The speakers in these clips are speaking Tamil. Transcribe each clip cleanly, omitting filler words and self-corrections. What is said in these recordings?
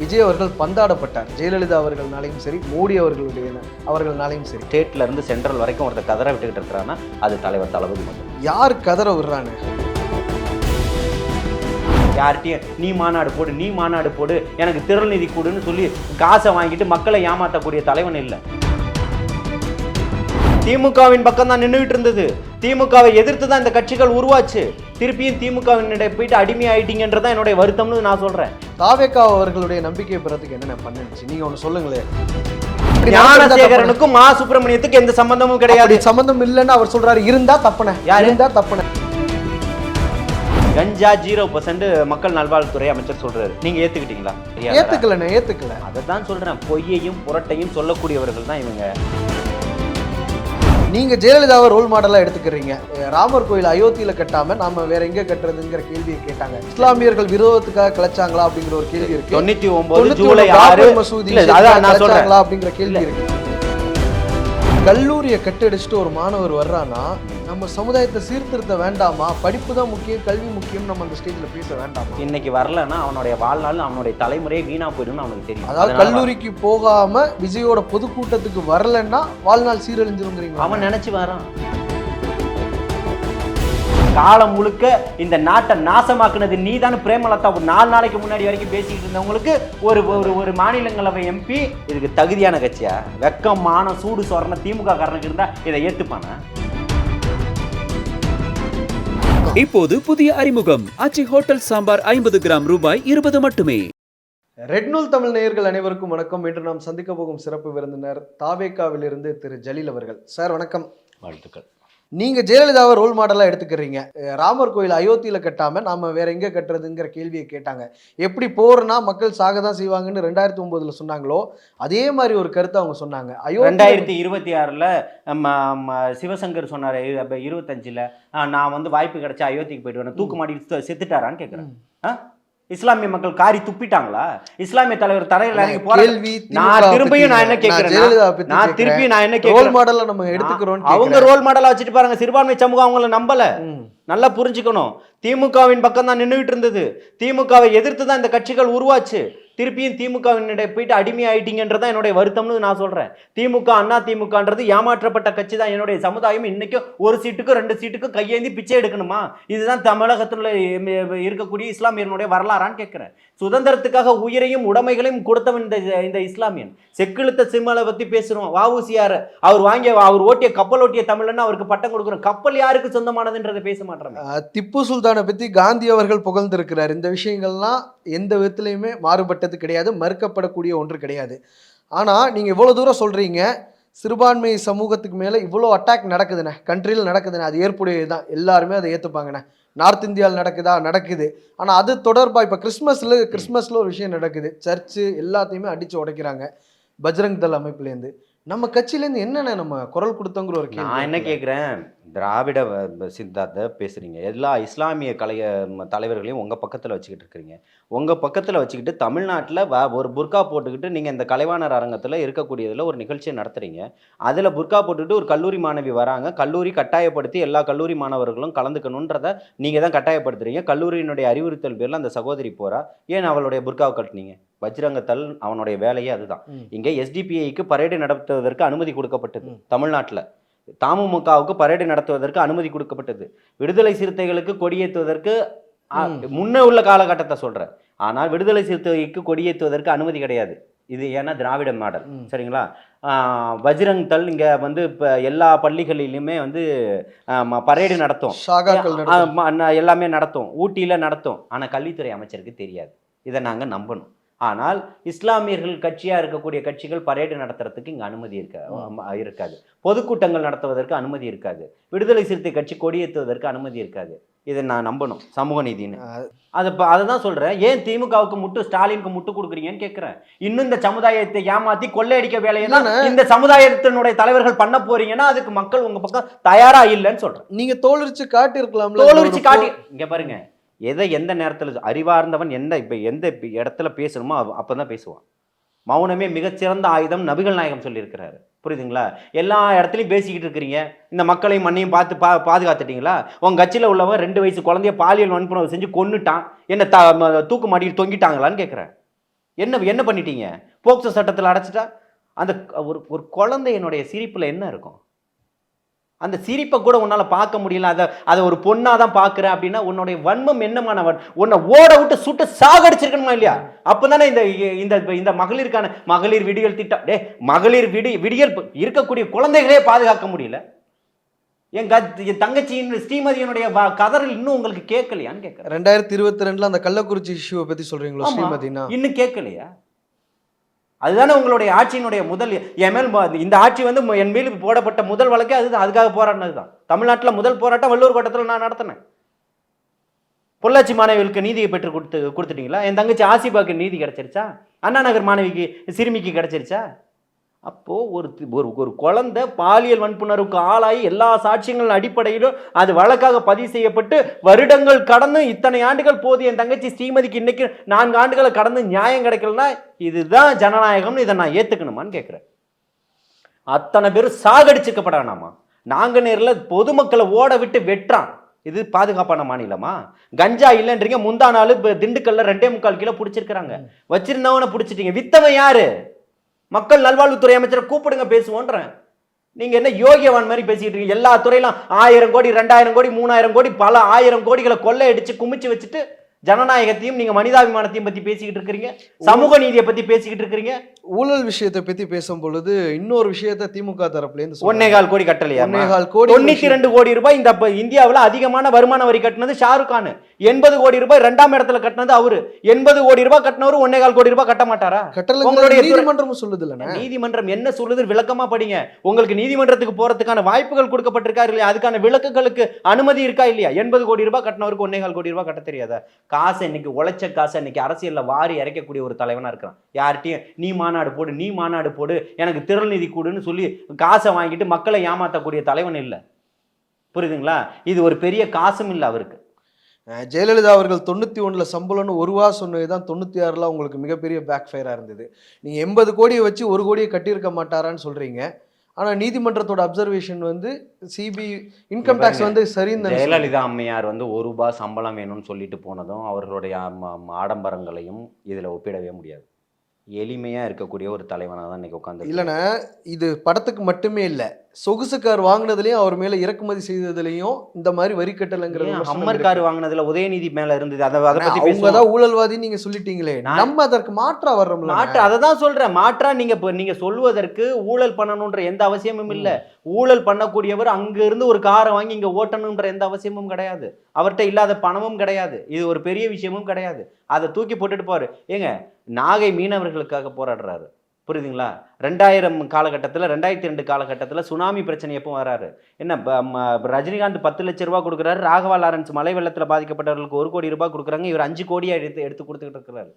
விஜய் அவர்கள் பந்தாடப்பட்டார். ஜெயலலிதா அவர்கள்னாலையும் சரி, மோடி அவர்கள்னாலையும் சரி. ஸ்டேட்ல இருந்து சென்ட்ரல் வரைக்கும் ஒருத்தர் கதற விட்டுக்கிட்டு இருக்கிறான்னா அது தலைவர் தளபதி மட்டும். யார் கதற விடுறாங்க? யார்கிட்டயும் நீ மாநாடு போடு எனக்கு திரள்நிதி கூடுன்னு சொல்லி காசை வாங்கிட்டு மக்களை ஏமாற்றக்கூடிய தலைவன் இல்லை. திமுகவின் பக்கம் தான் நின்றுகிட்டு இருந்தது. திமுகவை எதிர்த்து தான் இந்த கட்சிகள் உருவாச்சு. திருப்பியும் திமுகவினுடைய போயிட்டு அடிமையாயிட்டீங்கன்றதான் என்னுடைய வருத்தம்னு நான் சொல்றேன். தாவேகா அவர்களுடைய நம்பிக்கையை பெறதுக்கு என்னென்ன பண்ணுச்சு நீங்க ஒண்ணு சொல்லுங்களேன். ஞானசேகரனுக்கும் மா சுப்பிரமணியத்துக்கு எந்த சம்பந்தமும் கிடையாது. சம்பந்தம் இல்லைன்னு அவர் சொல்றாரு. இருந்தா தப்புன கஞ்சா 0% மக்கள் நல்வாழ்வுத்துறை அமைச்சர் சொல்றாரு. நீங்க ஏத்துக்கிட்டீங்களா? ஏத்துக்கல. அதான் சொல்றேன், பொய்யையும் புரட்டையும் சொல்லக்கூடியவர்கள் தான் இவங்க. நீங்க ஜெயலலிதாவை ரோல் மாடலா எடுத்துக்கிறீங்க. ராமர் கோயில் அயோத்தியில கட்டாம நாம வேற எங்க கட்டுறதுங்கிற கேள்வியை கேட்டாங்க. இஸ்லாமியர்கள் விரோதத்துக்காக கலைச்சாங்களா அப்படிங்கிற ஒரு கேள்வி இருக்கு. 99 ஜூலை 6 மசூதி அப்படிங்கிற கேள்வி இருக்கு. கல்லூரியை கட்டடிச்சுட்டு ஒரு மாணவர் வர்றானா, நம்ம சமுதாயத்தை சீர்திருத்த வேண்டாமா? படிப்பு தான் முக்கியம், கல்வி முக்கியம், நம்ம அந்த ஸ்டேஜ்ல பேச வேண்டாமா? இன்னைக்கு வரலன்னா அவனுடைய வாழ்நாள் அவனுடைய தலைமுறையே வீணா போயிடும் அவனுக்கு தெரியும். அதாவது கல்லூரிக்கு போகாம விஜயோட பொதுக்கூட்டத்துக்கு வரலன்னா வாழ்நாள் சீரழிஞ்சிருங்கிறீங்க. அவன் நினைச்சு வரான். காலம் முழுக்க இந்த நாட்டை நாசமாக்குனது நீதானு பிரேமலதா ஒரு 4 நாளைக்கு முன்னாடி வரைக்கும் பேசிக்கிட்டு இருந்தவங்களுக்கு ஒரு மாநிலங்களவை எம்பி இதுக்கு தகுதியான கட்சியா? வெக்கம் மானம் சூடு சொரண திமுக காரனுக்கு இருந்தா இதை ஏத்துப்பானா? இப்போது புதிய அறிமுகம் ஆச்சி ஹோட்டல் சாம்பார் 50 கிராம் ரூபாய் 20 மட்டுமே. ரெட் நூல் தமிழ் நேயர்கள் அனைவருக்கும் வணக்கம். இன்று நாம் சந்திக்க போகும் சிறப்பு விருந்தினர் தாவேகாவிலிருந்து திரு ஜலீல் அவர்கள். சார் வணக்கம். வாழ்த்துக்கள். நீங்க ஜெயலலிதாவை ரோல் மாடலா எடுத்துக்கிறீங்க. ராமர் கோயில் அயோத்தியில கட்டாம நாம வேற எங்க கட்டுறதுங்கிற கேள்வியை கேட்டாங்க. எப்படி போறனா மக்கள் சாக தான் செய்வாங்கன்னு 2009 சொன்னாங்களோ அதே மாதிரி ஒரு கருத்தை அவங்க சொன்னாங்க. 2026 சிவசங்கர் சொன்னாரு. 25 நான் வாய்ப்பு கிடைச்சா அயோத்திக்கு போயிட்டு வரேன். தூக்கு மாடி செத்துட்டாரான்னு கேட்கிறேன். இஸ்லாமிய மக்கள் காரி துப்பிட்டாங்களா? இஸ்லாமிய தலைவர் தரையில் இறங்கி போற நான் திரும்பியும் நான் என்ன கேட்கிறேன், ரோல் மாடலா நம்ம எடுத்துக்கிறோம். அவங்க ரோல் மாடலா வச்சுட்டு பாருங்க. சிறுபான்மை சமூகம் அவங்கள நம்பல. நல்லா புரிஞ்சுக்கணும். திமுகவின் பக்கம் தான் நின்றுகிட்டு இருந்தது. திமுகவை எதிர்த்து தான் இந்த கட்சிகள் உருவாச்சு. திருப்பியும் திமுகவினுடைய போயிட்டு அடிமையாயிட்டீங்கன்றதான் என்னுடைய வருத்தம்னு நான் சொல்றேன். திமுக அண்ணா திமுகன்றது ஏமாற்றப்பட்ட கட்சி தான். என்னுடைய சமுதாயம் இன்னைக்கும் 1 சீட்டுக்கு 2 சீட்டுக்கு கையேந்தி பிச்சை எடுக்கணுமா? இதுதான் தமிழகத்துல இருக்கக்கூடிய இஸ்லாமியனுடைய வரலாறான்னு கேட்கிறேன். சுதந்திரத்துக்காக உயிரையும் உடைமைகளையும் கொடுத்தவன் இந்த இஸ்லாமியன். செக்கிழுத்த சிம்மலை பத்தி பேசுறோம். வஉசியார் அவர் ஓட்டிய கப்பல் ஓட்டிய தமிழன்னு அவருக்கு பட்டம் கொடுக்குறோம். கப்பல் யாருக்கு சொந்தமானதுன்றதை பேச மாட்டாங்க. திப்பு சுல்தானை பத்தி காந்தி அவர்கள் புகழ்ந்திருக்கிறார். இந்த விஷயங்கள்லாம் எந்த விதத்திலையுமே மாறுபட்டது கிடையாது, மறுக்கப்படக்கூடிய ஒன்று கிடையாது. ஆனா நீங்க இவ்வளவு தூரம் சொல்றீங்க, சிறுபான்மை சமூகத்துக்கு மேல இவ்வளோ அட்டாக் நடக்குதுண்ணே, கண்ட்ரியில் நடக்குதுண்ணே, அது ஏற்புடையதுதான், எல்லாருமே அதை ஏற்றுப்பாங்கண்ணே. நார்த் இந்தியாவில் நடக்குது. ஆனால் அது தொடர்பாக இப்போ கிறிஸ்மஸில் ஒரு விஷயம் நடக்குது. சர்ச்சு எல்லாத்தையுமே அடித்து உடைக்கிறாங்க. பஜ்ரங் தள் அமைப்புலேருந்து நம்ம கட்சியிலேருந்து என்னென்ன நம்ம குரல் கொடுத்தோங்கிற ஒரு கேள்வி. நான் என்ன கேட்குறேன், திராவிட சித்தாந்த பேசுகிறீங்க, எல்லா இஸ்லாமிய தலைவர்களையும் உங்கள் பக்கத்தில் வச்சுக்கிட்டு இருக்கிறீங்க. உங்கள் பக்கத்தில் வச்சுக்கிட்டு தமிழ்நாட்டில் ஒரு புர்கா போட்டுக்கிட்டு நீங்கள் இந்த கலைவாணர் அரங்கத்தில் இருக்கக்கூடியதில் ஒரு நிகழ்ச்சியை நடத்துகிறீங்க. அதில் புர்கா போட்டுக்கிட்டு ஒரு கல்லூரி மாணவி வராங்க. கல்லூரி கட்டாயப்படுத்தி எல்லா கல்லூரி மாணவர்களும் கலந்துக்கணுன்றதை நீங்கள் தான் கட்டாயப்படுத்துறீங்க. கல்லூரியினுடைய அறிவுறுத்தல் பேரில் அந்த சகோதரி போகிறா. ஏன் அவளுடைய புர்காவை கட்டினீங்க? பஜ்ரங்கத்தல் அவனுடைய வேலையே அதுதான். இங்கே எஸ்டிபிஐக்கு பரேடு நடத்துவதற்கு அனுமதி கொடுக்கப்பட்டது. தமிழ்நாட்டில் தமுமுகவுக்கு பரேடு நடத்துவதற்கு அனுமதி கொடுக்கப்பட்டது. விடுதலை சிறுத்தைகளுக்கு கொடியேற்றுவதற்கு முன்ன உள்ள காலகட்டத்தை சொல்றேன். ஆனால் விடுதலை சிறுத்தைக்கு கொடியேற்றுவதற்கு அனுமதி கிடையாது. இது ஏன்னா திராவிட மாடல், சரிங்களா? பஜ்ரங் தள் இங்கே இப்போ எல்லா பள்ளிகளிலுமே பரேடு நடத்தும், எல்லாமே நடத்தும், ஊட்டியில் நடத்தும். ஆனால் கல்வித்துறை அமைச்சருக்கு தெரியாது. இதை நாங்கள் நம்பணும். ஆனால் இஸ்லாமியர்கள் கட்சியாக இருக்கக்கூடிய கட்சிகள் பரேடு நடத்துறதுக்கு இங்கே அனுமதி இருக்காது. பொதுக்கூட்டங்கள் நடத்துவதற்கு அனுமதி இருக்காது. விடுதலை சிறுத்தை கட்சி கொடியேற்றுவதற்கு அனுமதி இருக்காது. இதை நான் நம்பணும், சமூக நீதினு. அதை தான் சொல்கிறேன். ஏன் திமுகவுக்கு ஸ்டாலினுக்கு முட்டு கொடுக்குறீங்கன்னு கேட்குறேன். இன்னும் இந்த சமுதாயத்தை ஏமாற்றி கொள்ளையடிக்க வேலையெல்லாம் இந்த சமுதாயத்தினுடைய தலைவர்கள் பண்ண போறீங்கன்னா அதுக்கு மக்கள் உங்கள் பக்கம் தயாரா இல்லைன்னு சொல்கிறேன். நீங்கள் தோலுரிச்சு காட்டியிருக்கலாம். தோலுரிச்சு காட்டி இங்கே பாருங்க, எந்த நேரத்தில் அறிவார்ந்தவன் எந்த இடத்துல பேசணுமோ அப்போ தான் பேசுவான். மௌனமே மிகச்சிறந்த ஆயுதம் நபிகள் நாயகம் சொல்லியிருக்கிறாரு. புரியுதுங்களா? எல்லா இடத்துலையும் பேசிக்கிட்டு இருக்கிறீங்க. இந்த மக்களையும் மண்ணையும் பாதுகாத்துட்டீங்களா? உங்கள் கட்சியில் உள்ளவன் 2 வயசு குழந்தைய பாலியல் வன்புணர்வு செஞ்சு கொன்னுட்டான். என்ன தூக்கு மாட்டிட்டு தொங்கிட்டாங்களான்னு கேட்குறேன். என்ன பண்ணிட்டீங்க? போக்சோ சட்டத்தில் அடைச்சிட்டா அந்த ஒரு ஒரு குழந்தையினுடைய சிரிப்பில் என்ன இருக்கும்? அந்த சிரிப்பை கூட உன்னால் பார்க்க முடியல, அதை ஒரு பொண்ணாக தான் பார்க்குறேன் அப்படின்னா உன்னுடைய வன்மம் என்னமானவன்? உன்னை ஓட விட்டு சுட்டு சாகடிச்சிருக்கணுமா இல்லையா? அப்போ தானே இந்த மகளிர் விடியல் திட்டம். மகளிர் விடியல் இருக்கக்கூடிய குழந்தைகளே பாதுகாக்க முடியல. என் தங்கச்சியின் ஸ்ரீமதியினுடைய கதறல் இன்னும் உங்களுக்கு கேட்கலையான்னு கேட்குறேன். 2022 அந்த கள்ளக்குறிச்சி இஷ்யூவை பற்றி சொல்றீங்களா ஸ்ரீமதினா? இன்னும் கேட்கலையா? அதுதானே உங்களுடைய ஆட்சியினுடைய முதல் என் மேல் இந்த ஆட்சி வந்து என் மேல் போடப்பட்ட முதல் வழக்கே அதுதான். அதுக்காக போராடினது தான். தமிழ்நாட்டில் முதல் போராட்டம் வள்ளுவர் கோட்டத்தில் நான் நடத்தினேன். பொள்ளாச்சி மாணவிகளுக்கு நீதியை பெற்று கொடுத்துட்டீங்களா? என் தங்கச்சி ஆசிபாக்கு நீதி கிடைச்சிருச்சா? அண்ணா நகர் மாணவிக்கு சிறுமிக்கு கிடைச்சிருச்சா? அப்போ ஒரு குழந்தை பாலியல் வன்புணர்வுக்கு ஆளாகி எல்லா சாட்சியங்கள் அடிப்படையிலும் அது வழக்காக பதிவு செய்யப்பட்டு வருடங்கள் கடந்து இத்தனை ஆண்டுகள் போது என் தங்கச்சி ஸ்ரீமதிக்கு இன்னைக்கு 4 ஆண்டுகளை கடந்து நியாயம் கிடைக்கலன்னா இதுதான் ஜனநாயகம்னு இதை நான் ஏத்துக்கணுமான்னு கேட்கிறேன். அத்தனை பேரும் சாகடிச்சுக்கப்படானாமா? நாங்க நேரில் பொதுமக்களை ஓட விட்டு வெட்டுறான். இது பாதுகாப்பான மாநிலமா? கஞ்சா இல்லைன்றீங்க, முந்தா நாள் திண்டுக்கல்ல 2.25 கிலோ பிடிச்சிருக்கிறாங்க. வச்சிருந்தவனை பிடிச்சிட்டீங்க. வித்தவன் யாரு? மக்கள் நல்வாழ்வுத்துறை அமைச்சரை கூப்பிடுங்க பேசுவோன்றேன். நீங்க என்ன யோகியவான் மாதிரி பேசிட்டு இருக்கீங்க? எல்லா துறையிலும் 1000 கோடி 2000 கோடி 3000 கோடி பல 1000 கோடிகளை கொள்ளை அடிச்சு குமிச்சு வச்சுட்டு ஜனநாயகத்தையும் நீங்க மனிதாபிமானத்தையும் பத்தி பேசிக்கிட்டு இருக்கிறீங்க, சமூக நீதியை பத்தி பேசிக்கிட்டு இருக்கிறீங்க. ஊழல் விஷயத்தை பத்தி பேசும் பொழுது இன்னொரு விஷயத்தை திமுக தரப்புல இருந்து 1.25 கோடி கட்டலையா? 1.25 கோடி 92 கோடி ரூபாய் இந்த இந்தியாவில் அதிகமான வருமான வரி கட்டினது ஷாருக் கான். 80 கோடி ரூபாய் 2ஆம் இடத்துல கட்டினது அவரு. 80 கோடி ரூபாய் கட்டினவர் 1.25 கோடி ரூபாய் கட்ட மாட்டாரா? உங்களுடைய நீதிமன்றம் சொல்லுது இல்ல? நீதிமன்றம் என்ன சொல்லுது விளக்கமா படிங்க. உங்களுக்கு நீதிமன்றத்துக்கு போறதுக்கான வாய்ப்புகள் கொடுக்கப்பட்டிருக்கா இல்லையா? அதுக்கான விளக்குகளுக்கு அனுமதி இருக்கா இல்லையா? 80 கோடி ரூபாய் கட்டினவருக்கு 1.25 கோடி ரூபாய் கட்ட தெரியாதா? காசை இன்னைக்கு உழைச்ச காசை இன்னைக்கு அரசியல்ல வாரி இறைக்கக்கூடிய ஒரு தலைவனா இருக்கிறான். யார்கிட்டையும் நீ மாநாடு போடு எனக்கு திரள் நிதி கூடுன்னு சொல்லி காசை வாங்கிட்டு மக்களை ஏமாத்தக்கூடிய தலைவன் இல்லை. புரியுதுங்களா? இது ஒரு பெரிய காசும் இல்லை அவருக்கு. ஜெயலலிதா அவர்கள் 91ல் சம்பளம்னு 1 ரூபா சொன்னதுதான் 96ல் உங்களுக்கு மிகப்பெரிய பேக் ஃபயரா இருந்தது. நீங்க 80 கோடியை வச்சு 1 கோடியை கட்டியிருக்க மாட்டாரான்னு சொல்றீங்க. ஆனா நீதிமன்றத்தோட அப்சர்வேஷன் வந்து இன்கம் டாக்ஸ் வந்து சரின்னு. ஜெயலலிதா அம்மையார் வந்து 1 ரூபாய் சம்பளம் வேணும்னு சொல்லிட்டு போனதும் அவர்களுடைய ஆடம்பரங்களையும் இதுல ஒப்பிடவே முடியாது. எளிமையா இருக்கக்கூடிய ஒரு தலைவனாக தான் இன்னைக்கு உட்காந்து. இல்லைன்னா இது படத்துக்கு மட்டுமே இல்லை, சொகுசு கார் வாங்கினதுலையும் அவர் மேல இறக்குமதி செய்ததுலையும் இந்த மாதிரி வரி கட்டலைங்கிறது. ஹம்மர் கார் வாங்கினதுல உதயநிதி மேல இருந்தது. அதை பத்தி அவங்க தான் ஊழல்வாதி நீங்க சொல்லிட்டீங்களே, நம்ம அதற்கு மாற்றா வர்றோம். அதை தான் சொல்றேன். மாற்றா நீங்க சொல்லுவதற்கு ஊழல் பண்ணணும்ன்ற எந்த அவசியமும் இல்லை. ஊழல் பண்ணக்கூடியவர் அங்க இருந்து ஒரு காரை வாங்கி இங்க ஓட்டணும்ன்ற எந்த அவசியமும் கிடையாது. அவர்கிட்ட இல்லாத பணமும் கிடையாது. இது ஒரு பெரிய விஷயமும் கிடையாது. அதை தூக்கி போட்டுட்டு போறாரு. ஏங்க, நாகை மீனவர்களுக்காக போராடுறாரு. புரியுதுங்களா? 2000 காலகட்டத்தில் 2002 காலகட்டத்தில் சுனாமி பிரச்சனை எப்போ வராரு? என்ன ரஜினிகாந்த் 10 லட்சம் ரூபாய் கொடுக்குறாரு. ராகவா லாரன்ஸ் மழை வெள்ளத்தில் பாதிக்கப்பட்டவர்களுக்கு 1 கோடி ரூபாய் கொடுக்குறாங்க. இவர் 5 கோடியை எடுத்து கொடுத்துக்கிட்டு இருக்கிறாரு.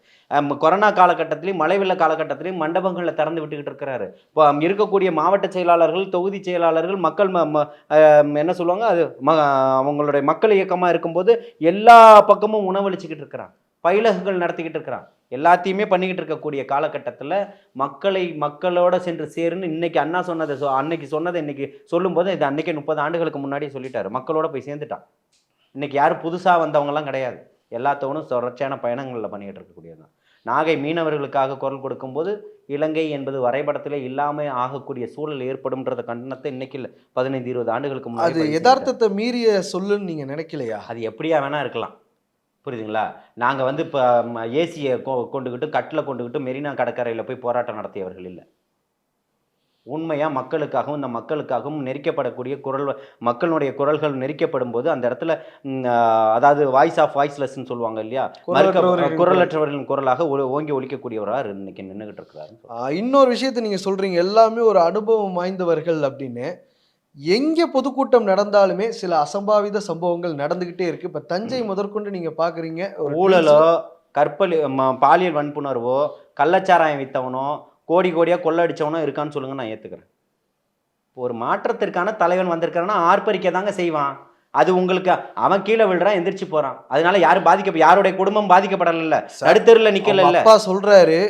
கொரோனா காலகட்டத்திலையும் மழை வெள்ள காலகட்டத்திலையும் மண்டபங்களில் திறந்து விட்டுக்கிட்டு இருக்கிறாரு. இப்போ இருக்கக்கூடிய மாவட்ட செயலாளர்கள், தொகுதி செயலாளர்கள், மக்கள் என்ன சொல்லுவாங்க, அது அவங்களுடைய மக்கள் இயக்கமாக இருக்கும்போது எல்லா பக்கமும் உணவளிச்சுக்கிட்டு இருக்கிறான், பயிலகங்கள் நடத்திக்கிட்டு இருக்கிறான், எல்லாத்தையுமே பண்ணிக்கிட்டு இருக்கக்கூடிய காலகட்டத்தில் மக்களோட சென்று சேருன்னு இன்னைக்கு அண்ணா சொன்னதை அன்னைக்கு சொன்னதை இன்னைக்கு சொல்லும்போது இது அன்னைக்கு 30 ஆண்டுகளுக்கு முன்னாடியே சொல்லிட்டாரு. மக்களோட போய் சேர்ந்துட்டான். இன்னைக்கு யாரும் புதுசாக வந்தவங்கலாம் கிடையாது. எல்லாத்தவனும் தொடர்ச்சியான பயணங்களில் பண்ணிக்கிட்டு இருக்கக்கூடியதான். நாகை மீனவர்களுக்காக குரல் கொடுக்கும்போது இலங்கை என்பது வரைபடத்திலே இல்லாமல் ஆகக்கூடிய சூழல் ஏற்படும்ன்றத கண்டனத்தை இன்னைக்கு இல்லை, 15-20 ஆண்டுகளுக்கு முன்னாடி. அது யதார்த்தத்தை மீறிய சொல்லுன்னு நீங்க நினைக்கலையா? அது எப்படியா வேணா இருக்கலாம். புரியுதுங்களா? நாங்கள் வந்து இப்போ ஏசியை கொண்டுக்கிட்டு கட்டில் கொண்டுக்கிட்டு மெரினா கடற்கரையில் போய் போராட்டம் நடத்தியவர்கள் இல்லை. உண்மையாக மக்களுக்காகவும் இந்த மக்களுக்காகவும் நெரிக்கப்படக்கூடிய மக்களுடைய குரல்கள் நெரிக்கப்படும் போது அந்த இடத்துல அதாவது வாய்ஸ் ஆஃப் வாய்ஸ்லெஸ்ன்னு சொல்லுவாங்க இல்லையா, குரலற்றவர்களின் குரலாக ஓங்கி ஒலிக்கக்கூடியவராக இன்னைக்கு நின்றுகிட்டு இருக்கிறாரு. இன்னொரு விஷயத்தை நீங்கள் சொல்கிறீங்க, எல்லாமே ஒரு அனுபவம் வாய்ந்தவர்கள் அப்படின்னு. எங்கே பொதுக்கூட்டம் நடந்தாலுமே சில அசம்பாவித சம்பவங்கள் நடந்துகிட்டே இருக்கு. இப்போ தஞ்சை முதற்கொண்டு நீங்க பாக்குறீங்க, ஊழலோ பாலியல் வன்புணர்வோ கள்ளச்சாராயம் வித்தவனோ கோடியா கொள்ள அடிச்சவனோ இருக்கான்னு சொல்லுங்க, நான் ஏத்துக்கிறேன். ஒரு மாற்றத்திற்கான தலைவன் வந்திருக்காருன்னா ஆர்ப்பரிக்க தாங்க செய்வான். அது உங்களுக்கு அவன் கீழே விழுறான், எந்திரிச்சு போறான். அதனால யாரும் யாருடைய குடும்பம் பாதிக்கப்படல, நடுத்தெருல நிக்கல. அப்பா சொல்றாரு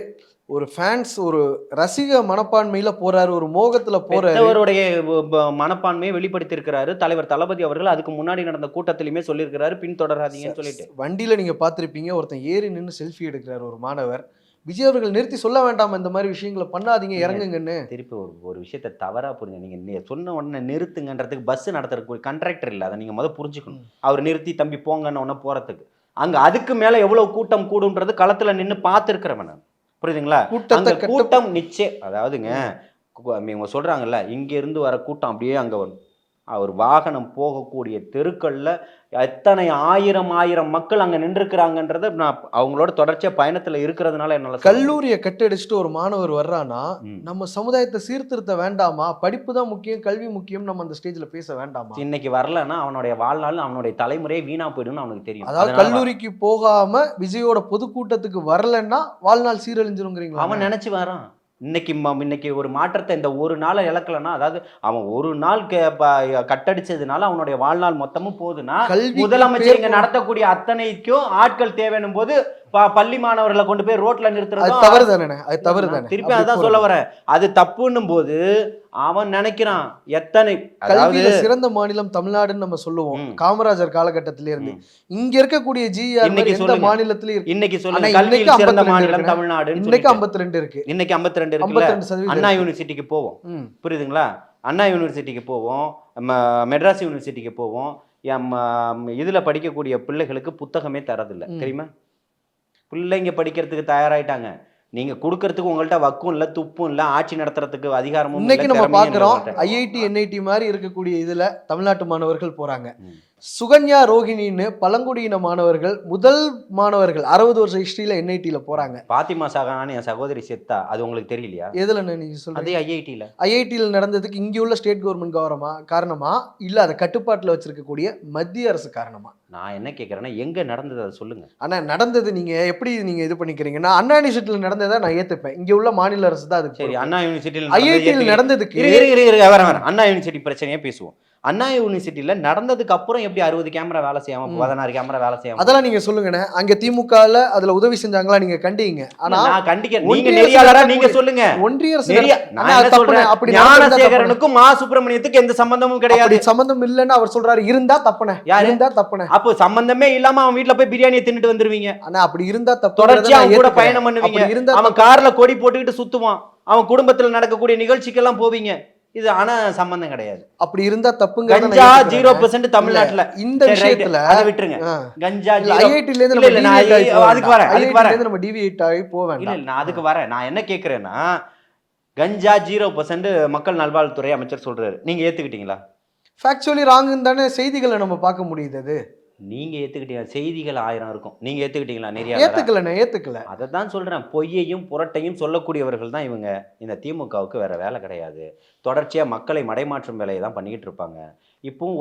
ஒரு ஃபேன்ஸ் ஒரு ரசிக மனப்பான்மையில போறாரு, ஒரு மோகத்துல போறாரு. பெற்றவருடைய மனப்பான்மையை வெளிப்படுத்தி இருக்கிறாரு தலைவர் தளபதி அவர்கள். அதுக்கு முன்னாடி நடந்த கூட்டத்திலுமே சொல்லியிருக்கிறாரு, பின்தொடராதீங்கன்னு சொல்லிட்டு. வண்டியில நீங்க பார்த்திருப்பீங்க, ஒருத்தன் ஏறி நின்னு செல்ஃபி எடுக்கிறாரு ஒரு மாணவர். விஜய் அவர்கள் நிறுத்தி சொல்ல வேண்டாமா இந்த மாதிரி விஷயங்களை பண்ணாதீங்க, இறங்குங்கன்னு? திருப்பி ஒரு ஒரு விஷயத்த தவறா புரிஞ்சு நீங்க சொன்ன உடனே நிறுத்துங்கன்றதுக்கு பஸ் நடத்துறதுக்கு கண்ட்ராக்டர் இல்லை, அதை நீங்க முதல் புரிஞ்சுக்கணும். அவர் நிறுத்தி தம்பி போங்கன்னு உடனே போறதுக்கு அங்க அதுக்கு மேல எவ்வளவு கூட்டம் கூடுன்றது களத்துல நின்று பார்த்துருக்கிறவன் நான். புரியுதுங்களா? கூட்டத்தை கூட்டம் நிச்சயம், அதாவதுங்க இவங்க சொல்றாங்கல்ல, இங்க இருந்து வர கூட்டம் அப்படியே அங்க வரும். அவர் வாகனம் போகக்கூடிய தெருக்கள்ல எத்தனை ஆயிரம் மக்கள் அங்க நின்றுக்கிறாங்கன்றத நான் அவங்களோட தொடர்ச்சியா பயணத்துல இருக்கிறதுனால என்னால கல்லூரியை கட்டடிச்சுட்டு ஒரு மாணவர் வர்றானா, நம்ம சமுதாயத்தை சீர்திருத்த வேண்டாமா? படிப்பு தான் முக்கியம், கல்வி முக்கியம், நம்ம அந்த ஸ்டேஜ்ல பேச வேண்டாமா? இன்னைக்கு வரலன்னா அவனுடைய வாழ்நாள் அவனுடைய தலைமுறையே வீணா போயிடும்னு அவனுக்கு தெரியும். அதாவது கல்லூரிக்கு போகாம விஜயோட பொதுக்கூட்டத்துக்கு வரலன்னா வாழ்நாள் சீரழிஞ்சிருங்கிறீங்களா? அவன் நினைச்சு வரான். இன்னைக்கு ஒரு மாற்றத்தை இந்த ஒரு நாளை இழக்கலன்னா, அதாவது அவன் ஒரு நாள் கட்டடிச்சதுனால அவனுடைய வாழ்நாள் மொத்தமும் போகுதுன்னா, முதலமைச்சர் இங்க நடத்தக்கூடிய அத்தனைக்கும் ஆட்கள் தேவைன்னும் போது பள்ளி மாணவர்களை கொண்டு போய் ரோட்ல நிறுத்துறது தவறு தானே? அது தவறு தானே? திருப்பி அதான் சொல்ல வரேன், அது தப்புன்னும் போது அவன் நினைக்கிறான் எத்தனை கல்வியில சிறந்த மாநிலம் தமிழ்நாடுன்னு நம்ம சொல்லுவோம் காமராஜர் காலகட்டத்தில இருந்து. இங்க இருக்கக்கூடிய எந்த மாநிலத்திலயும் இன்னைக்கு சொல்லுங்க கல்வியில் சிறந்த மாநிலம் தமிழ்நாடு. இன்னைக்கு 52 இருக்கு. இன்னைக்கு 52 இருக்கு. அண்ணா யூனிவர்சிட்டிக்கு போவோம், புரியுதுங்களா? அண்ணா யூனிவர்சிட்டிக்கு போவோம், மெட்ராஸ் யூனிவர்சிட்டிக்கு போவோம். இதுல படிக்கக்கூடிய பிள்ளைகளுக்கு புத்தகமே தரதில்லை தெரியுமா? பிள்ளைங்க படிக்கிறதுக்கு தயாராயிட்டாங்க. நீங்க கொடுக்கறதுக்கு உங்கள்ட்ட வக்கும் இல்ல, துப்பும் இல்ல, ஆட்சி நடத்துறதுக்கு அதிகாரமும். இன்னைக்கு நம்ம பாக்குறோம் ஐஐடி NIT மாதிரி இருக்கக்கூடிய இதுல தமிழ்நாட்டு மாணவர்கள் போறாங்க. சுகன்யா ரோஹிணின்னு பழங்குடியின மாணவர்கள், முதல் மாணவர்கள் 60 வருஷ ஹிஸ்டரியில NIT போறாங்க. பாத்திமா சாகானான்னு என் சகோதரி செத்தா, அது உங்களுக்கு தெரியலையா? எதுல நீங்க சொல்றீங்க? அதே ஐஐடில நடந்ததுக்கு இங்க உள்ள ஸ்டேட் கவர்மெண்ட் காரணமா இல்ல அதை கட்டுப்பாட்டுல வச்சிருக்கக்கூடிய மத்திய அரசு காரணமா? நான் என்ன கேட்கறேன்னா, எங்க நடந்தது அதை சொல்லுங்க. ஆனா நடந்தது நீங்க எப்படி நீங்க இது பண்ணிக்கிறீங்க? நான் அண்ணா யூனிவர்சிட்டியில நடந்ததை நான் ஏத்துப்பேன். இங்க உள்ள மாநில அரசு தான் அதுக்கு. சரி, அண்ணா யூனிவர்சிட்டியில ஐஐடியில் நடந்ததுக்கு வர அண்ணா யூனிவர்சிட்டி பிரச்சனையே பேசுவோம். அண்ணா யூனிவர்சிட்டியில நடந்ததுக்கு அப்புறம் எப்படி 60 கேமரா வேலை செய்யாம 16 கேமரா வேலை செய்யாம? அதெல்லாம் நீங்க சொல்லுங்க. அங்க திமுகல அதுல உதவி செஞ்சாங்களா? நீங்க கண்டீங்க. ஆனா நான் கண்டிக்க, நீங்க நெறியாளரா நீங்க சொல்லுங்க. ஒன்றிய அரசு நான் சொல்றேன், அப்படி ஞானசேகரனுக்கும் மா சுப்பிரமணியத்துக்கு எந்த சம்பந்தமும் கிடையாது. சம்பந்தம் இல்லன்னு அவர் சொல்றாரு. இருந்தா தப்புனே, இருந்தா தப்புனே. அப்போ சம்பந்தமே இல்லாம அவன் வீட்ல போய் பிரியாணியை தின்னுட்டு வந்துருவீங்க. ஆனா அப்படி இருந்தா தப்பு. தொடர்ச்சியா கூட பயணம் பண்ணுவீங்க. அவன் கார்ல கொடி போட்டுக்கிட்டு சுத்துவான். அவன் குடும்பத்துல நடக்கக்கூடிய நிகழ்ச்சிக்கெல்லாம் போவீங்க. இது ஆனா சம்பந்தம் கிடையாது. அப்படி இருந்தா தப்புங்க. கஞ்சா 0% தமிழ்நாட்டுல இந்த விஷயத்துல அதை விட்டுருங்க. கஞ்சா ஐஐடில இருந்து நம்ம டிவியேட் ஆகி போவேன். இல்ல நான் அதுக்கு வரேன். நான் என்ன கேக்குறேன்னா, கஞ்சா 0% மக்கள் நல்வாழ்வுத்துறை அமைச்சர் சொல்றாரு. நீங்க ஏத்துக்கிட்டீங்களா? ஃபேக்சுவலி ராங்குன்னு தானே செய்திகளை நம்ம பார்க்க முடியுது. அது நீங்க ஏத்துக்கிட்டீங்க. செய்திகள் 1000 இருக்கும். நீங்க ஏத்துக்கிட்டீங்களா? நிறைய ஏத்துக்கல. அதை தான் சொல்றேன். பொய்யையும் புரட்டையும் சொல்லக்கூடியவர்கள் தான் இவங்க. இந்த திமுகவுக்கு வேற வேலை கிடையாது. தொடர்ச்சியா மக்களை மடைமாற்றும் வேலையை தான் பண்ணிக்கிட்டு இருப்பாங்க. இப்பவும்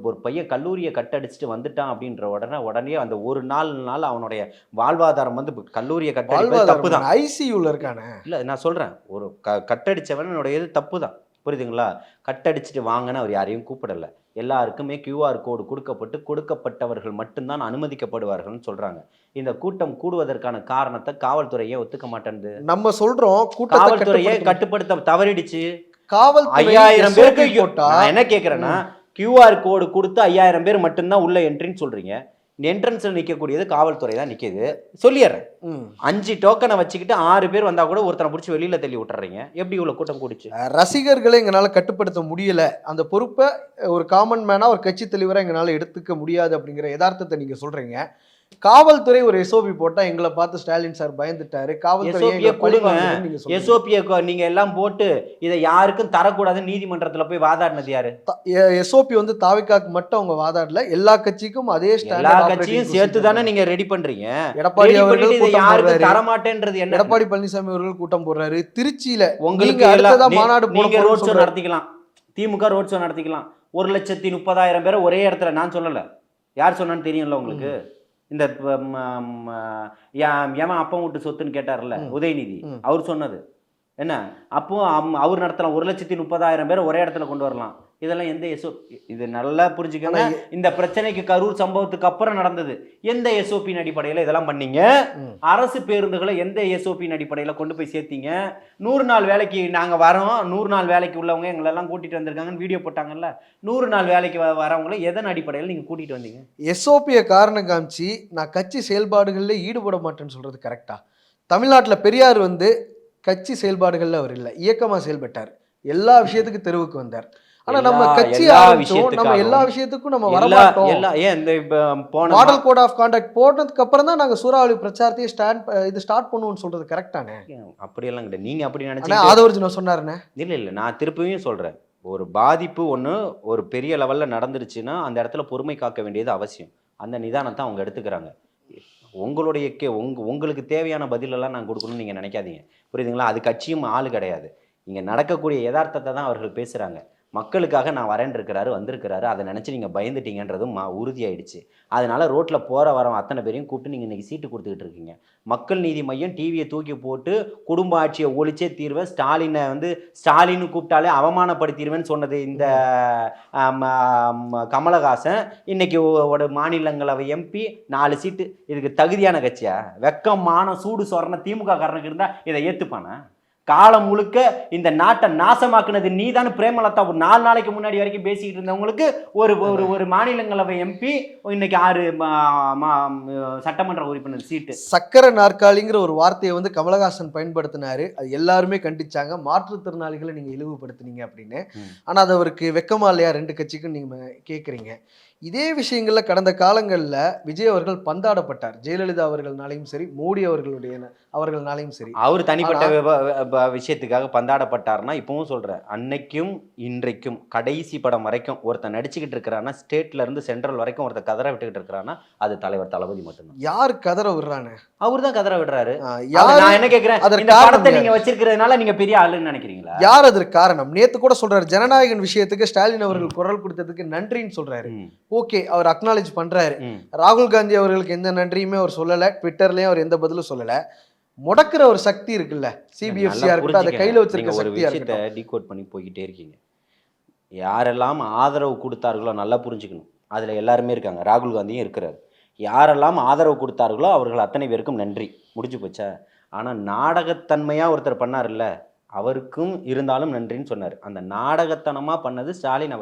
ஒரு பையன் கல்லூரியை கட்டடிச்சுட்டு வந்துட்டான் அப்படின்ற உடனே அந்த ஒரு நாள் அவனுடைய வாழ்வாதாரம் வந்து கல்லூரியை கட்டடிப்பது தப்பு தான். ஐசியூல இருக்கானே. இல்ல நான் சொல்றேன், ஒரு கட்டடிச்சவனுடைய தப்பு தான். புரியுதுங்களா? கட்டடிச்சுட்டு வாங்கன்னு அவர் யாரையும் கூப்பிடல. எல்லாருக்குமே QR கோடு கொடுக்கப்பட்டவர்கள் மட்டும்தான் அனுமதிக்கப்படுவார்கள்னு சொல்றாங்க. இந்த கூட்டம் கூடுவதற்கான காரணத்தை காவல்துறையே ஒத்துக்க மாட்டேங்குது. நம்ம சொல்றோம் காவல்துறையை கட்டுப்படுத்த தவறிடுச்சு. காவல்துறை 5000 பேருக்கு நான் என்ன கேட்கறேன்னா, QR கோடு கொடுத்து 5000 பேர் மட்டும்தான் உள்ள என்ட்ரின்னு சொல்றீங்க. என்ட்ரன்ஸ்ல நிக்கக்கூடியது காவல்துறை தான் நிக்குது. சொல்லிடுறேன், 5 டோக்கனை வச்சுக்கிட்டு 6 பேர் வந்தா கூட ஒருத்தனை பிடிச்சி வெளியில தள்ளி விட்டுறீங்க. எப்படி இவ்வளவு கூட்டம் கூடிச்சு? ரசிகர்களை எங்களால கட்டுப்படுத்த முடியல. அந்த பொறுப்பை ஒரு காமன் மேனா ஒரு கட்சி தலைவரை எங்களால எடுத்துக்க முடியாது அப்படிங்கிற யதார்த்தத்தை நீங்க சொல்றீங்க. காவல்துறை ஒரு SOP போட்டா எங்களை பார்த்து ஸ்டாலின் சார் பயந்துட்டாரு. காவல்துறை நீங்க எல்லாம் போட்டு இதை யாருக்கும் தரக்கூடாதுன்னு நீதிமன்றத்துல போய் வாதாடினது யாரு? SOP வந்து தாவிக்காக்கு மட்டும் அவங்க வாதாடல, எல்லா கட்சிக்கும் அதே எல்லா கட்சியும் சேர்த்து தானே நீங்க ரெடி பண்றீங்க. எடப்பாடி அவர்கள் யாருக்கும் தரமாட்டேன்றது என்ன? எடப்பாடி பழனிசாமி அவர்கள் கூட்டம் போடுறாரு திருச்சியில. உங்களுக்கு மாநாடு நீங்க ரோட் ஷோ நடத்திக்கலாம், திமுக ரோட் ஷோ நடத்திக்கலாம். 1,30,000 பேரை ஒரே இடத்துல. நான் சொல்லல, யார் சொன்னான்னு தெரியும்ல உங்களுக்கு. இந்த ஏமா அப்பம் விட்டு சொத்துன்னு கேட்டார்ல உதயநிதி, அவர் சொன்னது என்ன? அப்போ அவர் நடத்தலாம். 1,30,000 பேரை ஒரே இடத்துல கொண்டு வரலாம். இதெல்லாம் எந்த இது நல்லா புரிஞ்சுக்கோங்க. இந்த பிரச்சனைக்கு கரூர் சம்பவத்துக்கு அப்புறம் நடந்தது. எந்த எஸ்ஓபியின் அடிப்படையில் இதெல்லாம் பண்ணீங்க? அரசு பேருந்துகளை எந்த எஸ்ஓபியின் அடிப்படையில் கொண்டு போய் சேர்த்தீங்க? 100 நாள் வேலைக்கு நாங்கள் வரோம், 100 நாள் வேலைக்கு உள்ளவங்க எங்களெல்லாம் கூட்டிகிட்டு வந்திருக்காங்கன்னு வீடியோ போட்டாங்கல்ல. 100 நாள் வேலைக்கு வரவங்கள எதன் அடிப்படையில் நீங்கள் கூட்டிகிட்டு வந்தீங்க? எஸ்ஓபியை காரணம் காமிச்சு நான் கட்சி செயல்பாடுகளில் ஈடுபட மாட்டேன்னு சொல்கிறது கரெக்டா? தமிழ்நாட்டில் பெரியார் வந்து கட்சி செயல்பாடுகளில் அவர் இல்லை, இயக்கமாக செயல்பட்டார். எல்லா விஷயத்துக்கும் தெருவுக்கு வந்தார். ஆனா நம்ம கட்சி நம்ம எல்லா விஷயத்துக்கும் நம்ம வரமாட்டோம். மாடல் கோட் ஆஃப் கான்டக்ட் போட்டதுக்கு அப்புறம் தான் நாங்க சூறாவளி பிரச்சாரத்தையே ஸ்டார்ட் பண்ணுவோம்னு சொல்றது கரெக்டானே? அப்படியெல்லாம் கிடையாது. நீங்க அப்படி நினைச்சீங்க. ஆதவர்ஜுன் சொன்னாருண்ணே. இல்ல நான் திருப்பியும் சொல்றேன், ஒரு பாதிப்பு ஒன்று ஒரு பெரிய லெவலில் நடந்துருச்சுன்னா அந்த இடத்துல பொறுமை காக்க வேண்டியது அவசியம். அந்த நிதானத்தை அவங்க எடுத்துக்கிறாங்க. உங்களுடைய உங்களுக்கு தேவையான பதிலெல்லாம் நான் கொடுக்கணும்னு நீங்கள் நினைக்காதீங்க, புரியுதுங்களா? அது கட்சியும் ஆள் கிடையாது. இங்கே நடக்கக்கூடிய யதார்த்தத்தை தான் அவர்கள் பேசுகிறாங்க. மக்களுக்காக நான் வரேன் இருக்கிறாரு, வந்திருக்கிறாரு, அதை நினச்சி நீங்கள் பயந்துட்டீங்கன்றதும் உறுதியாயிடுச்சு. அதனால ரோட்டில் போகிற வர அத்தனை பேரையும் கூப்பிட்டு நீங்கள் இன்றைக்கி சீட்டு கொடுத்துக்கிட்டு இருக்கீங்க. மக்கள் நீதி மையம் டிவியை தூக்கி போட்டு குடும்ப ஆட்சியை ஒழிச்சே தீர்வேன், ஸ்டாலினை வந்து ஸ்டாலின்னு கூப்பிட்டாலே அவமானப்படுத்திடுவேன்னு சொன்னது இந்த கமலஹாசன் இன்னைக்கு ஒரு மாநிலங்களவை எம்பி 4 சீட்டு. இதுக்கு தகுதியான கட்சியா? வெக்கம் மானம் சூடு சொரண திமுக காரனுக்கு இருந்தால் இதை ஏற்றுப்பானா? காலம் முழுக்க இந்த நாட்டை நாசமாக்குனது நீதானு பிரேமலதா ஒரு 4 நாளைக்கு முன்னாடி வரைக்கும் பேசிக்கிட்டு இருந்தவங்களுக்கு ஒரு ஒரு மாநிலங்களவை எம்பி இன்னைக்கு 6 சட்டமன்ற உறுப்பினர் சீட்டு. சக்கர நாற்காலிங்கிற ஒரு வார்த்தையை வந்து கமலஹாசன் பயன்படுத்தினாரு. அது எல்லாருமே கண்டிச்சாங்க, மாற்றுத்திறனாளிகளை நீங்க இழிவுபடுத்தினீங்க அப்படின்னு. ஆனா அது அவருக்கு வெக்கமா இல்லையா? 2 கட்சிக்கும் நீங்க கேட்குறீங்க. இதே விஷயங்கள்ல கடந்த காலங்களில் விஜய் அவர்கள் பந்தாடப்பட்டார். ஜெயலலிதா அவர்கள்னாலையும் சரி, மோடி அவர்கள்னாலையும் சரி. அவர் தனிப்பட்ட விஷயத்துக்காக பந்தாடப்பட்டார்னா இப்பவும் சொல்றேன், அன்னைக்கும் இன்றைக்கும் கடைசி படம் வரைக்கும் ஒருத்தன் நடிச்சுக்கிட்டு இருக்கிறான்னா, ஸ்டேட்ல இருந்து சென்ட்ரல் வரைக்கும் ஒருத்தர் கதற விட்டுக்கிட்டு இருக்கிறான்னா அது தலைவர் தளபதி மட்டும்தான். யார் கதற விடுறானே? அவர் தான் கதற விடுறாரு. நான் என்ன கேட்கிறேன், இந்த படத்தை நீங்க வச்சிருக்கிறதுனால நீங்க பெரிய ஆளுன்னு நினைக்கிறீங்களா? யார் அதற்கு காரணம்? நேத்து கூட சொல்றாரு, ஜனநாயகன் விஷயத்துக்கு ஸ்டாலின் அவர்கள் குரல் கொடுத்ததுக்கு நன்றின்னு சொல்றாரு. ஓகே, அவர் அக்னாலேஜ் பண்றாரு. ராகுல் காந்தி அவர்களுக்கு எந்த நன்றியுமே அவர் சொல்லல, ட்விட்டர்லயும் அவர் எந்த பதிலும் சொல்லல. முடக்கிற ஒரு சக்தி இருக்குல்ல, சிபிஎஃப்சியா இருக்கட்டும், அதை கையில வச்சிருக்க ஒரு விஷயத்தை டீகோட் பண்ணி போய்கிட்டே இருக்கீங்க. யாரெல்லாம் ஆதரவு கொடுத்தார்களோ நல்லா புரிஞ்சுக்கணும், அதுல எல்லாருமே இருக்காங்க. ராகுல் காந்தியும் இருக்கிறார். யாரெல்லாம் ஆதரவு கொடுத்தார்களோ அவர்கள் அத்தனை பேருக்கும் நன்றி, முடிஞ்சு போச்சா? ஆனா நாடகத்தன்மையா ஒருத்தர் பண்ணார்ல, அவருக்கும் இருந்தாலும் நன்றின்னு சொன்னார். அந்த நாடகத்தனமா பண்ணது ஸ்டாலின்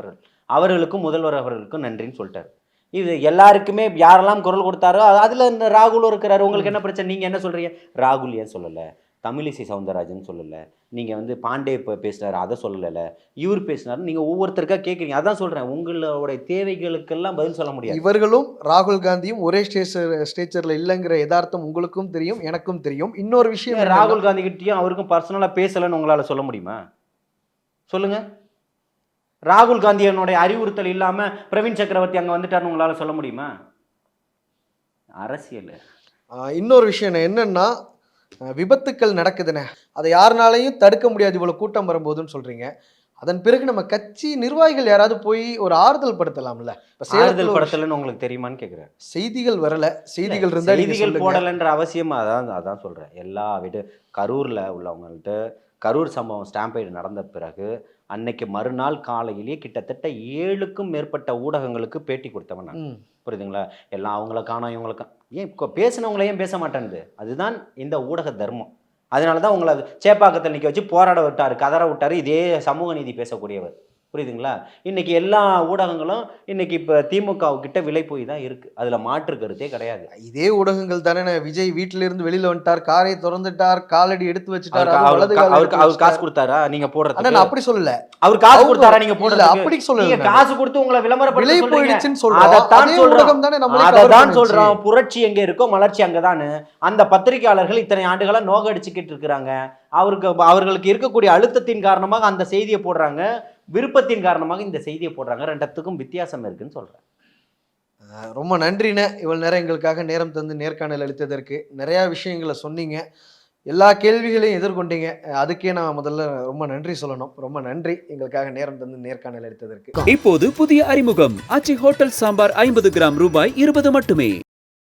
அவர்களுக்கும் முதல்வர் அவர்களுக்கும் நன்றின்னு சொல்லிட்டார். இது எல்லாருக்குமே யாரெல்லாம் குரல் கொடுத்தாரோ அதுல இந்த ராகுல் இருக்கிறாரு. உங்களுக்கு என்ன பிரச்சனை? நீங்க என்ன சொல்றீங்க? ராகுல் ஏன் சொல்லல? தமிழிசை சவுந்தரராஜன் சொல்லல, நீங்க வந்து பாண்டே பேசினாரு அதை சொல்லல, இவர் பேசினாரு, நீங்க ஒவ்வொருத்தருக்கா கேட்குறீங்க. அதான் சொல்றேன், உங்களுடைய தேவைகளுக்கெல்லாம் பதில் சொல்ல முடியாது. இவர்களும் ராகுல் காந்தியும் ஒரே ஸ்டேச்சர்ல இல்லைங்கிற யதார்த்தம் உங்களுக்கும் தெரியும், எனக்கும் தெரியும். இன்னொரு விஷயம், ராகுல் காந்தி கிட்டயும் அவருக்கும் பர்சனலா பேசலன்னு உங்களால சொல்ல முடியுமா? சொல்லுங்க. ராகுல் காந்தியனுடைய அறிவுறுத்தல் இல்லாம பிரவீன் சக்கரவர்த்தி அங்க வந்துட்டாருன்னு உங்களால சொல்ல முடியுமா? அரசியல். இன்னொரு விஷயம் என்னன்னா, விபத்துக்கள் நடக்குதுன்னு அதை யாருனாலையும் தடுக்க முடியாது இவ்வளவு கூட்டம் வரும்போதுன்னு சொல்றீங்க. அதன் பிறகு நம்ம கட்சி நிர்வாகிகள் யாராவது போய் ஒரு ஆறுதல் படுத்தலாம்ல? ஆறுதல் படுத்தலன்னு உங்களுக்கு தெரியுமான்னு கேட்குறேன். செய்திகள் வரல, செய்திகள் இருந்தால் செய்திகள் போடலன்ற அவசியம். அதான் சொல்றேன். எல்லா கரூர்ல உள்ளவங்கள்ட்ட கரூர் சம்பவம் ஸ்டாம்பைடு நடந்த பிறகு அன்னைக்கு மறுநாள் காலையிலேயே கிட்டத்தட்ட 7க்கும் மேற்பட்ட ஊடகங்களுக்கு பேட்டி கொடுத்தவன் நான், புரியுதுங்களா? எல்லாம் அவங்கள காணோம் இவங்களுக்கு ஏன் பேசினவங்கள ஏன் பேச மாட்டேன்து? அதுதான் இந்த ஊடக தர்மம். அதனால தான் உங்களை சேப்பாக்கத்தில் நிற்க வச்சு போராட விட்டார், கதற விட்டார் இதே சமூக நீதி பேசக்கூடியவர், புரியுதுங்களா? இன்னைக்கு எல்லா ஊடகங்களும் இன்னைக்கு இப்போ திமுக கிட்ட விலை போய் தான் இருக்கு, அதுல மாற்று கருத்தே கிடையாது. இதே ஊடகங்கள் தானே விஜய் வீட்டிலிருந்து வெளியில வந்துட்டார், காரை திறந்துட்டார், காலடி எடுத்து வச்சுட்டார், அவர் காசு கொடுத்தாரா நீங்க போடுறது? நான் அப்படி சொல்லல, அவர் காசு கொடுத்தாரா நீங்க போடுறது? அப்படி சொல்லல, காசு கொடுத்து உங்களை விளம்பரப்படுத்த விலை போயிடுச்சுன்னு சொல்றோம். அதான் சொல்றோம், புரட்சி எங்க இருக்கோ மலர்ச்சி அங்கதானு. அந்த பத்திரிகையாளர்கள் இத்தனை ஆண்டுகளா நோக அடிச்சுக்கிட்டு இருக்கிறாங்க. அவர்களுக்கு இருக்கக்கூடிய அழுத்தத்தின் காரணமாக அந்த செய்தியை போடுறாங்க, விருப்பத்தின் காரணமாக இந்த செய்தியை போடுறாங்க. ரெண்டுத்துக்கும் வித்தியாசம் இருக்குன்னு சொல்றேன். ரொம்ப நன்றிண்ணே, இவ்வளவு நேரம் எங்களுக்காக நேரம் தந்து நேர்காணல் அளித்ததற்கு. நிறைய விஷயங்களை சொன்னீங்க, எல்லா கேள்விகளையும் எதிர்கொண்டீங்க. அதுக்கே நான் முதல்ல ரொம்ப நன்றி சொல்லணும். ரொம்ப நன்றி எங்களுக்காக நேரம் தந்து நேர்காணல் அளித்ததற்கு. இப்போது புதிய அறிமுகம் ஆச்சி ஹோட்டல் சாம்பார் 50 கிராம் ரூபாய் 20 மட்டுமே.